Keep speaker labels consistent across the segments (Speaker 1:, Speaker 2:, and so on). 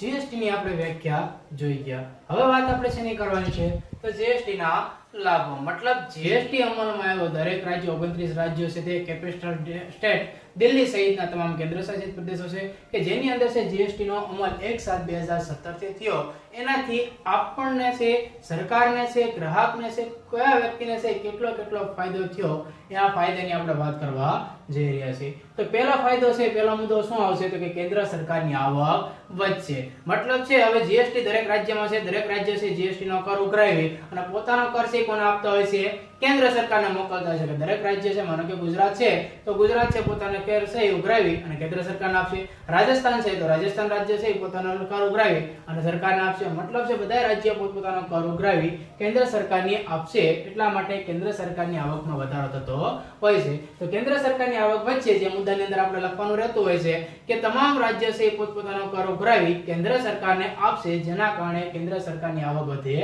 Speaker 1: GST ની આપણે વ્યાખ્યા જોઈ ગયા. હવે વાત આપણે શેની કરવાની છે તો જીએસટી ના લાભો. મતલબ જીએસટી અમલમાં આવ્યો દરેક રાજ્ય 29 રાજ્યો છે તે કેપિટલ સ્ટેટ દિલ્હી સહિતના તમામ કેન્દ્રશાસિત પ્રદેશો છે કે જેની અંદર છે જીએસટી નો અમલ 1/7/2017 થી થયો. એનાથી આપણને છે, સરકારને છે, ગ્રાહકને છે, કયા વ્યક્તિને છે કેટલો ફાયદો થયો એ આ ફાયદાની આપણે વાત કરવા જઈ રહ્યા છીએ. તો પહેલો ફાયદો છે, પહેલો મુદ્દો શું આવશે તો કે કેન્દ્ર સરકારની આવક વધશે. મતલબ છે હવે જીએસટી દરેક રાજ્યમાં છે, દરેક રાજ્ય છે જીએસટી નો કર ઉઘરાવી અને પોતાનો કર છે કોને આપતા હોય છે કેન્દ્ર સરકારને મોકલતા હોય છે. દરેક રાજ્ય છે, માનો કે ગુજરાત છે તો ગુજરાત છે પોતાનો કર છે ઉઘરાવી અને કેન્દ્ર સરકારને આપશે. રાજસ્થાન છે તો રાજસ્થાન રાજ્ય છે પોતાનો કર ઉઘરાવી અને સરકારને આપશે. મતલબ છે બધા રાજ્ય પોતાનો કર ઉઘરાવી કેન્દ્ર સરકારને આપશે. એટલા માટે કેન્દ્ર સરકારની આવકમાં વધારો થતો હોય છે. તો કેન્દ્ર સરકારની આવક વચ્ચે જે મુદ્દાની અંદર આપણે લખવાનું રહેતું હોય છે કે તમામ રાજ્ય છે પોતાનો કર ઉઘરાવી કેન્દ્ર સરકારને આપશે, જેના કારણે કેન્દ્ર સરકારની આવક વધે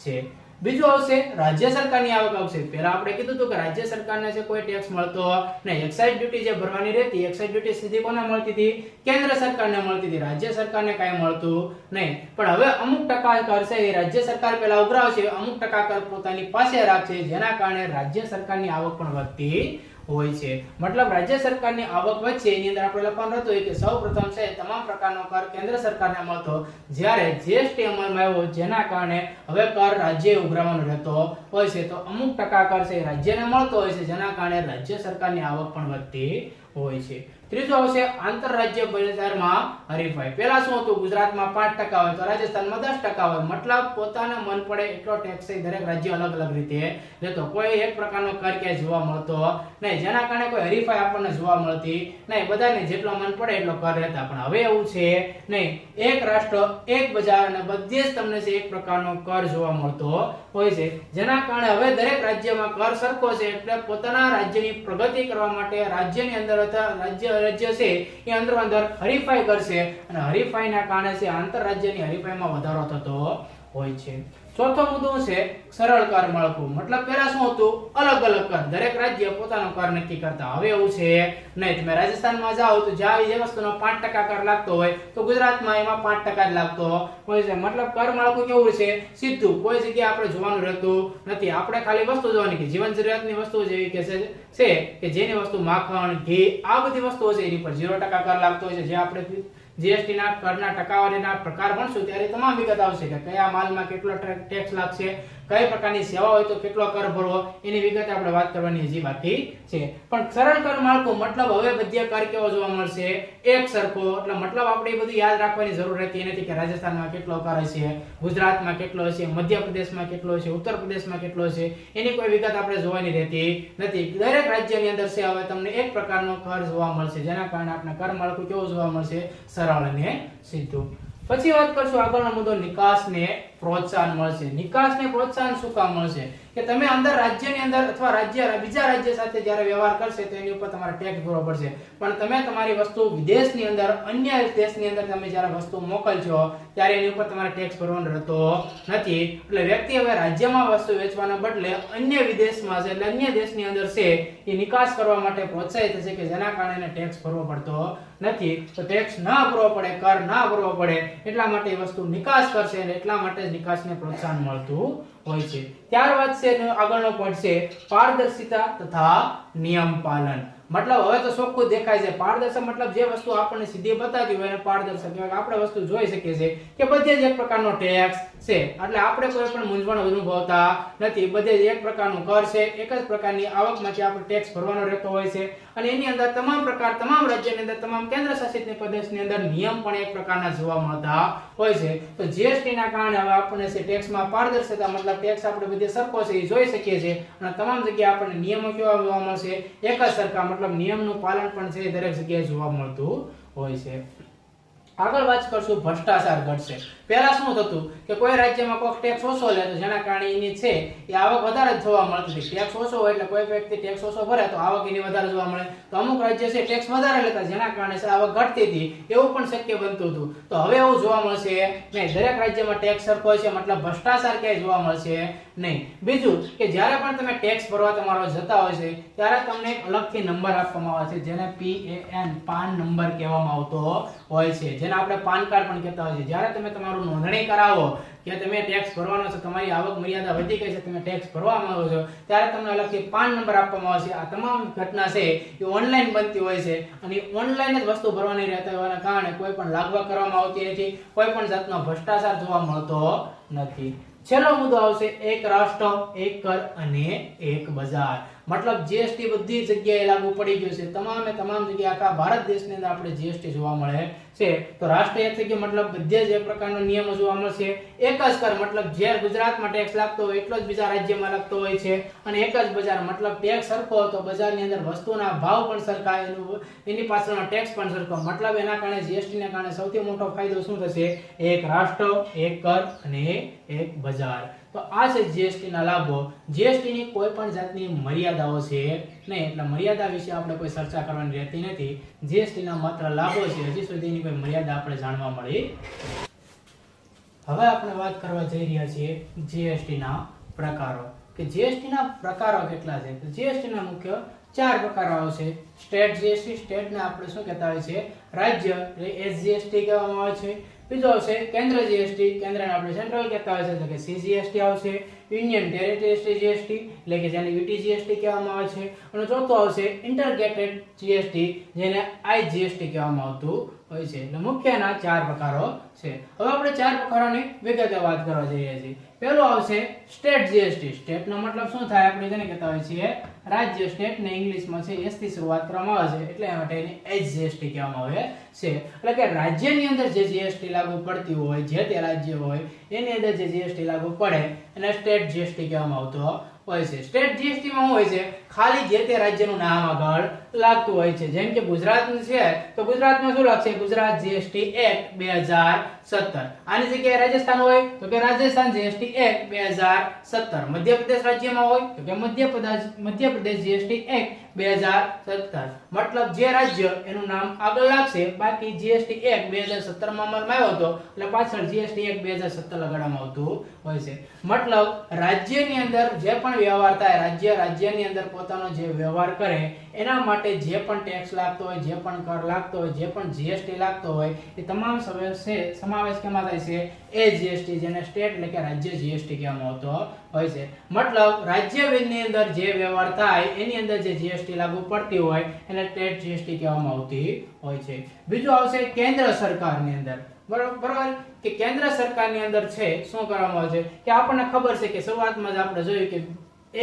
Speaker 1: છે. બીજું આવશે રાજ્ય સરકારની આવક આવશે. પહેલા આપણે કીધું હતું કે રાજ્ય સરકારને છે કોઈ ટેક્સ મળતો નહીં. એક્સાઇઝ ડ્યુટી જે ભરવાની રહેતી, એક્સાઇઝ ડ્યુટી સીધી કોને મળતી હતી? કેન્દ્ર સરકારને મળતી હતી. રાજ્ય સરકારને કાંઈ મળતું નહીં. પણ હવે અમુક ટકા કર છે એ રાજ્ય સરકાર પહેલા ઉઘરાવશે, અમુક ટકા કર પોતાની પાસે રાખશે, જેના કારણે રાજ્ય સરકારની આવક પણ વધતી હોય છે. મતલબ રાજ્ય સરકારની આવક વચ્ચે એની અંદર આપણે લખવાનું હતું કે સૌપ્રથમ છે તમામ પ્રકારનો કર કેન્દ્ર સરકારને મળતો, જ્યારે જીએસટી અમલમાં આવ્યો જેના કારણે હવે કર રાજ્યએ ઉઘરાવવાનો રહેતો હોય છે. તો અમુક ટકા કર છે રાજ્યને મળતો હોય છે, જેના કારણે રાજ્ય સરકારની આવક પણ વધતી હોય છે. ત્રીજો આવશે આંતરરાજ્ય બજારમાં હરીફાઈ. પહેલા શું હતું? ગુજરાતમાં 5% હોય તો રાજસ્થાનમાં 10% હોય. મતલબ પોતાને મન પડે એટલો ટેક્સ દરેક રાજ્ય અલગ અલગ રીતે લેતો. કોઈ એક પ્રકારનો કર ક્યાંય જોવા મળતો નહીં, જેના કારણે કોઈ હરીફાઈ આપણને જોવા મળતી નહીં. બધાને જેટલો મન પડે એટલો કર લેતા. પણ હવે એવું છે નહીં. એક રાષ્ટ્ર એક બજાર અને બધે જ તમને છે એક પ્રકારનો કર જોવા મળતો હોય છે, જેના કારણે હવે દરેક રાજ્યમાં કર સરખો છે. એટલે પોતાના રાજ્યની પ્રગતિ કરવા માટે રાજ્યની અંદર રાજ્ય છે એ અંદર હરીફાઈ કરશે અને હરીફાઈના કારણે છે આંતરરાજ્યની હરીફાઈમાં વધારો થતો હોય છે. ચોથો મુદ્દો છે સરળ કર માળખું. મતલબ પહેલા શું હતું? અલગ અલગ કર, દરેક રાજ્ય પોતાનો કર નક્કી કરતા. હવે એવું છે નહીં. તમે રાજસ્થાનમાં જાઓ તો જ્યાં જે વસ્તુનો 5% કર લાગતો હોય તો ગુજરાતમાં એમાં 5% જ લાગતો હોય છે. મતલબ કર માળખું કેવું છે? સીધું, કોઈ જગ્યાએ આપણે જોવાનું રહેતું નથી. આપણે ખાલી વસ્તુ જોવાની કે જીવન જરૂરિયાતની વસ્તુઓ જેવી કે છે કે જેની વસ્તુ માખણ, ઘી, આ બધી વસ્તુઓ છે એની પર 0% કર લાગતો હોય છે. જે આપણે જીએસટી ના કરના ટકાવારીના પ્રકાર ભણશું ત્યારે તમામ વિગત આવશે કે કયા માલમાં કેટલો ટેક્સ લાગશે, કઈ પ્રકારની સેવા હોય તો કેટલો કર ભરવો, એની વિગત આપણે વાત કરવાની હજી બાકી છે. પણ સરળ કર માળખું મતલબ હવે બધે કર કેવો જોવા મળશે? એક સરખો. એટલે મતલબ આપણે એ બધું યાદ રાખવાની જરૂર રહેતી નથી કે રાજસ્થાનમાં કેટલો કર હશે, ગુજરાતમાં કેટલો હશે, મધ્યપ્રદેશમાં કેટલો હશે, ઉત્તર પ્રદેશમાં કેટલો હશે, એની કોઈ વિગત આપણે જોવાની રહેતી નથી. દરેક રાજ્યની અંદર છે હવે તમને એક પ્રકારનો કર જોવા મળશે, જેના કારણે આપણે કર માળખું કેવું જોવા મળશે? સરળ અને સીધું. પછી વાત કરશું આગળનો મુદ્દો નિકાસને પ્રોત્સાહન મળશે. નિકાસને પ્રોત્સાહન શું કામ મળશે? કે તમે અંદર રાજ્યની અંદર અથવા બીજા રાજ્ય સાથે જ્યારે વ્યવહાર કરશે તો એની ઉપર તમારે ટેક્સ ભરવો પડશે. પણ તમે તમારી વસ્તુ વિદેશની અંદર, અન્ય દેશની અંદર તમે જ્યારે વસ્તુ મોકલશો ત્યારે એની ઉપર તમારે ટેક્સ ભરવાનો રહેતો નથી. એટલે વ્યક્તિ હવે રાજ્યમાં વસ્તુ વેચવાના બદલે અન્ય વિદેશમાં છે એટલે અન્ય દેશની અંદર છે એ નિકાસ કરવા માટે પ્રોત્સાહિત થશે કે જેના કારણે એને ટેક્સ ભરવો પડતો નથી. તો ટેક્સ ના ભરવો પડે, કર ના ભરવો પડે, એટલા માટે એ વસ્તુ નિકાસ કરશે અને એટલા માટે જ નિકાસને પ્રોત્સાહન મળતું હોય છે. ત્યારબાદ છે આગળનો પોઈન્ટ છે પારદર્શિતા તથા નિયમ પાલન. મતલબ હવે તો ચોખ્ખું દેખાય છે. પારદર્શક મતલબ જે વસ્તુ આપણને સીધી બતાવી હોય એને પારદર્શક કહેવાય. આપણે વસ્તુ જોઈ શકીએ છીએ કે બધે જ એક પ્રકારનો ટેક્સ છે, એટલે આપણે કોઈ પણ મૂંઝવણ અનુભવતા નથી. બધે જ એક પ્રકારનું કર છે, એક જ પ્રકારની આવકમાંથી આપણે ટેક્સ ભરવાનો રહેતો હોય છે અને એની અંદર તમામ રાજ્યની અંદર, તમામ કેન્દ્ર શાસિત પ્રદેશની અંદર નિયમ પણ એક પ્રકારના જોવા મળતા હોય છે. તો જીએસટી ના કારણે હવે આપણને છે ટેક્સમાં પારદર્શિતા, મતલબ ટેક્સ આપણે બધે સરખો છે એ જોઈ શકીએ છીએ અને તમામ જગ્યાએ આપણને નિયમો કેવા જોવા મળશે? એક જ સરખા. મતલબ નિયમનું પાલન પણ છે દરેક જગ્યાએ જોવા મળતું હોય છે. આગળ વાત કરશું ભ્રષ્ટાચાર ઘટશે. પહેલા શું થતું કે કોઈ રાજ્યમાં કોઈ ટેક્સ ઓછો લે તો જેના કારણે એની છે એ આવક વધારે જોવા મળતી હતી. ટેક્સ ઓછો હોય એટલે કોઈ વ્યક્તિ ટેક્સ ઓછો ભરે તો આવક એની વધારે જોવા મળે. તો અમુક રાજ્ય છે ટેક્સ વધારે લેતા, જેના કારણે આવક ઘટતી હતી. એવું પણ શક્ય બનતું હતું. તો હવે એવું જોવા મળશે નહીં. દરેક રાજ્યમાં ટેક્સ સરખો છે, મતલબ ભ્રષ્ટાચાર ક્યાંય જોવા મળશે નહીં. બીજું કે જ્યારે પણ તમે ટેક્સ ભરવા તમારો જતા હોય છે ત્યારે તમને એક અલગથી નંબર આપવામાં આવે છે જેને PAN પાન નંબર કહેવામાં આવતો હોય છે, જેને આપણે પાન કાર્ડ પણ કહેતા હોય છે. જ્યારે તમે તમારું નોંધણી કરાવો કે તમે ટેક્સ ભરવાનો છો, તમારી આવક મર્યાદા વધી ગઈ છે, તમે ટેક્સ ભરવા માંગો છો, ત્યારે તમને અલગથી પાન નંબર આપવામાં આવે છે. આ તમામ ઘટના છે એ ઓનલાઈન બનતી હોય છે અને ઓનલાઈન જ વસ્તુ ભરવાની રહેતા હોવાના કારણે કોઈ પણ લાગવા કરવામાં આવતી નથી, કોઈ પણ જાતનો ભ્રષ્ટાચાર જોવા મળતો નથી. છેલ્લો મુદ્દો આવશે એક રાષ્ટ્ર એક કર અને એક બજાર. મતલબ જીએસટી બધી જગ્યાએ લાગુ પડી ગયું છે, તમામ જગ્યાએ આખા ભારત દેશની અંદર આપણે જીએસટી જોવા મળે છે. તો રાષ્ટ્રીય થઈ ગયું મતલબ બધે જ એક પ્રકારનો નિયમો જોવા મળશે. એક જ કર મતલબ જે ગુજરાતમાં ટેક્સ લાગતો હોય એટલો જ બીજા રાજ્યમાં લાગતો હોય છે. અને એક જ બજાર મતલબ ટેક્સ સરખો તો બજારની અંદર વસ્તુના ભાવ પણ સરખા, એની પાછળનો ટેક્સ પણ સરખો. મતલબ એના કારણે જીએસટી ના કારણે સૌથી મોટો ફાયદો શું થશે? એક રાષ્ટ્ર એક કર અને એક બજાર. તો આ છે જીએસટી ના લાભો. જીએસટી ની કોઈ પણ જાતની મર્યાદાઓ છે નહીં, એટલે મર્યાદા વિશે આપણે કોઈ ચર્ચા કરવાની રહેતી નથી. જીએસટી ના માત્ર લાભો છે, હજી સુધીની કોઈ મર્યાદા આપણે જાણવા મળી. હવે આપણે વાત કરવા જઈ રહ્યા છીએ જીએસટી ના પ્રકારો, કે જીએસટી ના પ્રકારો કેટલા છે. તો જીએસટી ના મુખ્ય 4 પ્રકારો આવશે. સ્ટેટ જીએસટી, સ્ટેટ ને આપણે શું કહેતા હોય છે? રાજ્ય, એટલે એસજીએસટી કહેવામાં આવે છે. બીજો આવશે કેન્દ્ર જીએસટી, કેન્દ્રને આપણે સેન્ટ્રલ કહેતા હોય છે, એટલે કે સીજીએસટી આવશે. યુનિયન ટેરેટરી જીએસટી, એટલે કે જેને યુટીજીએસટી કહેવામાં આવે છે. અને ચોથો આવશે ઇન્ટરગ્રેટેડ જીએસટી, જેને આઈજીએસટી કહેવામાં આવતું હોય છે. એટલે મુખ્યના 4 પ્રકારો છે. હવે આપણે 4 પ્રકારોની વિગતે વાત કરવા જઈ રહ્યા છીએ. પહેલો આવશે સ્ટેટ જીએસટી. સ્ટેટ નો મતલબ શું થાય? આપણે જેને કહેતા હોય છીએ રાજ્ય. સ્ટેટ ને ઇંગ્લિશમાં છે એસ થી શરૂઆત કરવામાં આવે છે, એટલે માટે એને એસજીએસટી કહેવામાં આવે છે. એટલે કે રાજ્યની અંદર જે જીએસટી લાગુ પડતી હોય, જે તે રાજ્ય હોય એની અંદર જે જીએસટી લાગુ પડે એને સ્ટેટ જીએસટી કહેવામાં આવતો હોય છે. સ્ટેટ જીએસટી માં શું હોય છે? ખાલી જે તે રાજ્યનું નામ આગળ લાગતું હોય છે. જેમ કે ગુજરાત છે તો ગુજરાતમાં શું લાગશે? Gujarat GST act 2017. આની જગ્યાએ રાજસ્થાન હોય તો કે રાજસ્થાન જીએસટી એક્ટ 2017. મધ્યપ્રદેશ રાજ્યમાં હોય તો કે મધ્યપ્રદેશ જીએસટી એક્ટ 2017. મતલબ જે રાજ્ય એનું નામ આગળ લાગશે, બાકી જીએસટી એક્ટ 2017 માં અમલમાં આવ્યો હતો એટલે પાછળ જીએસટી એક્ટ 2017 લગાડવામાં આવતું હોય છે. મતલબ રાજ્યની અંદર જે પણ વ્યવહાર થાય, રાજ્યની અંદર પોતાનો જે વ્યવહાર કરે એના માટે જે પણ ટેક્સ લાગતો હોય, જે પણ કર લાગતો હોય, જે પણ જીએસટી લાગતો હોય એ તમામ સમાવેશ કેમાં થાય છે? એ જીએસટી, જેને સ્ટેટ એટલે કે રાજ્ય જીએસટી કહેવામાં આવતો હોય છે. મતલબ રાજ્યની અંદર જે વ્યવહાર થાય એની અંદર જે જીએસટી લાગુ પડતી હોય એને સ્ટેટ જીએસટી કહેવામાં આવતી હોય છે. બીજું આવશે કેન્દ્ર સરકારની અંદર. બરોબર, કે કેન્દ્ર સરકારની અંદર છે શું કરવામાં આવે છે? કે આપણને ખબર છે કે શરૂઆતમાં જ આપણે જોયું કે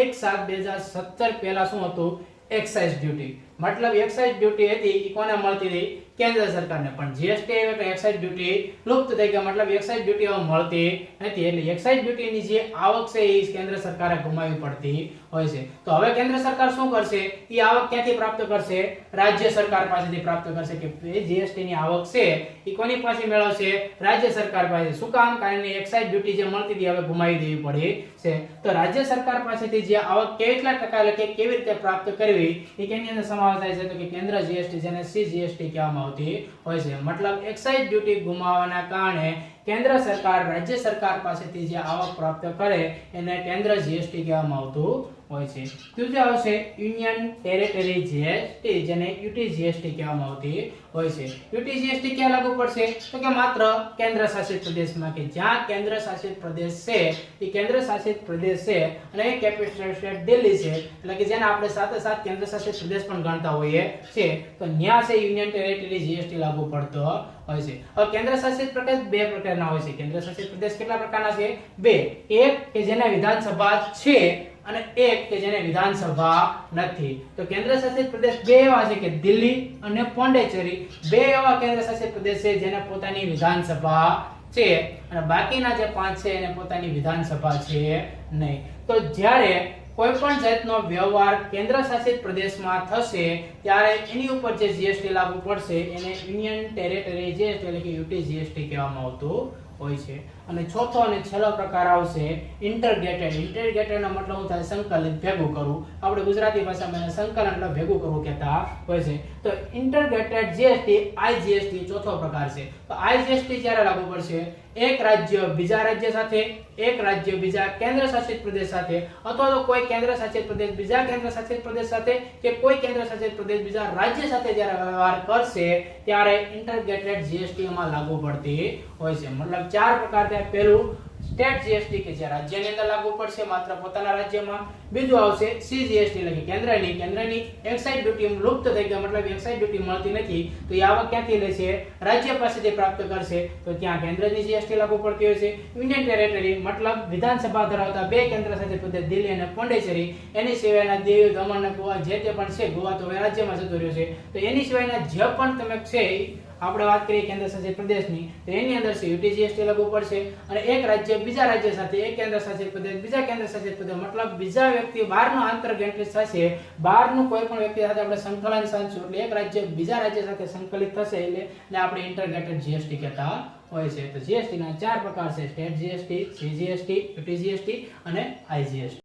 Speaker 1: 1/7/2017 પહેલા શું હતું? Excise duty. મતલબ એક્સાઇઝ ડ્યુટી હતી એ કોને મળતી હતી? કેન્દ્ર સરકારને. પણ જીએસટી એટલે એક્સાઇઝ ડ્યુટી લુપ્ત થઈ ગઈ, મતલબ એક્સાઇઝ ડ્યુટી હવે મળતી નથી. એટલે એક્સાઇઝ ડ્યુટીની જે આવક છે એ કેન્દ્ર સરકારે ગુમાવવી પડતી હોય છે. તો હવે કેન્દ્ર સરકાર શું કરશે? એ આવક ક્યાંથી પ્રાપ્ત કરશે? રાજ્ય સરકાર પાસેથી પ્રાપ્ત કરશે. કે જીએસટી ની આવક છે એ કોની પાસે મેળવશે? રાજ્ય સરકાર પાસે. શું કામ? કારણ કે એક્સાઇઝ ડ્યુટી જે મળતી હતી હવે ગુમાવી દેવી પડી છે. તો રાજ્ય સરકાર પાસેથી જે આવક કેટલા ટકા એટલે કે કેવી રીતે પ્રાપ્ત કરવી એ કેની અંદર સમાવેશ થાય છે? તો કે કેન્દ્ર જીએસટી, જેને સીજીએસટી કહેવામાં આવતી હોય છે. મતલબ એક્સાઇઝ ડ્યુટી ગુમાવવાના કારણે કેન્દ્ર સરકાર રાજ્ય સરકાર પાસેથી જે આવક પ્રાપ્ત કરે એને કેન્દ્ર જીએસટી કહેવામાં આવતું હોય છે. ત્રીજું આવશે યુનિયન ટેરેટરી જીએસટી, જેને યુટી જીએસટી કહેવામાં આવતી હોય છે. યુટી જીએસટી ક્યાં લાગુ પડશે? તો કે માત્ર કેન્દ્ર શાસિત પ્રદેશમાં, કે જ્યાં કેન્દ્ર શાસિત પ્રદેશ છે એ કેન્દ્ર શાસિત પ્રદેશ છે અને એ કેપિટલ સ્ટેટ દિલ્હી છે, એટલે કે જેને આપણે સાથે સાથે કેન્દ્ર શાસિત પ્રદેશ પણ ગણતા હોઈએ છે. તો ન્યા છે યુનિયન ટેરેટરી જીએસટી લાગુ પડતો હોય છે. હવે કેન્દ્ર શાસિત પ્રદેશ બે પ્રકારના હોય છે. કેન્દ્ર શાસિત પ્રદેશ કેટલા પ્રકારના છે? બે. એક કે જેને વિધાનસભા છે અને એક કે જેને વિધાનસભા નથી. તો કેન્દ્ર શાસિત પ્રદેશ બે એવા છે કે દિલ્હી અને પોંડિચેરી, બે એવા કેન્દ્ર શાસિત પ્રદેશ છે જેને પોતાની વિધાનસભા છે અને બાકીના જે 5 છે એને પોતાની વિધાનસભા છે નહીં. તો જ્યારે કોઈ પણ જાતનો વ્યવહાર કેન્દ્ર શાસિત પ્રદેશમાં થશે ત્યારે એની ઉપર જે જીએસટી લાગુ પડશે એને યુનિયન ટેરેટરી જીએસટી એટલે કે યુટી જીએસટી કહેવામાં આવતું હોય છે. અને ચોથો અને છેલ્લો પ્રકાર આવશે ઇન્ટરગ્રેટેડ. ઇન્ટરગ્રેટેડ નો મતલબ શું થાય? સંકલિત, ભેગું કરવું. આપણે ગુજરાતી ભાષામાં એને સંકલન એટલે ભેગું કરવું કહેતા હોય છે. તો ઇન્ટરગ્રેટેડ જીએસટી આઈજીએસટી ચોથો પ્રકાર છે. તો આઈજીએસટી જ્યારે લાગુ પડશે? એક રાજ્ય બીજા રાજ્ય સાથે, એક રાજ્ય બીજા કેન્દ્ર શાસિત પ્રદેશ સાથે, અથવા તો કોઈ કેન્દ્ર શાસિત પ્રદેશ બીજા કેન્દ્ર શાસિત પ્રદેશ સાથે, કે કોઈ કેન્દ્ર શાસિત પ્રદેશ બીજા રાજ્ય સાથે જ્યારે વ્યવહાર કરશે ત્યારે ઇન્ટરગ્રેટેડ જીએસટી માં લાગુ પડતી હોય છે. મતલબ ચાર પ્રકાર છે. પહેલું સ્ટેટ જીએસટી કે જે રાજ્યની અંદર લાગુ પડશે માત્ર પોતાના રાજ્યમાં. બીજું આવશે સીજીએસટી એટલે કે કેન્દ્રની એક્સાઇઝ ડ્યુટી લુપ્ત થઈ ગઈ, મતલબ એક્સાઇઝ ડ્યુટી મળતી નથી, તો એ આવક ક્યાંથી લેશે? રાજ્ય પાસેથી પ્રાપ્ત કરશે, તો ત્યાં કેન્દ્રની જીએસટી લાગુ પડતી હોય છે. યુનિયન ટેરેટરી મતલબ વિધાનસભા ધરાવતા બે કેન્દ્ર શાસિત પ્રદેશ દિલ્હી અને પોંડિચેરી, એની સિવાયના દીવ, દમણ અને ગોવા જે તે પણ છે, ગોવા તો રાજ્યમાં જતો રહ્યો છે, તો એની સિવાયના જે પણ તમે છે, આપણે વાત કરીએ કેન્દ્ર શાસિત પ્રદેશની, તો એની અંદર સીયુટી જીએસટી લાગુ પડશે. અને એક રાજ્ય બીજા રાજ્ય સાથે, એક કેન્દ્ર શાસિત પ્રદેશ બીજા કેન્દ્ર શાસિત પ્રદેશ, મતલબ બીજા વ્યક્તિ બહારનો આંતરગેંટ્રી થશે, બહારનું કોઈ પણ વ્યક્તિ સાથે આપણે સંકલન સાધશું એટલે એક રાજ્ય બીજા રાજ્ય સાથે સંકલિત થશે એટલે ને આપણે ઇન્ટરગ્રેટેડ જીએસટી કહેતા હોય છે. તો જીએસટી ના ચાર પ્રકાર છે: state GST, CGST, UT GST અને આઈજીએસટી.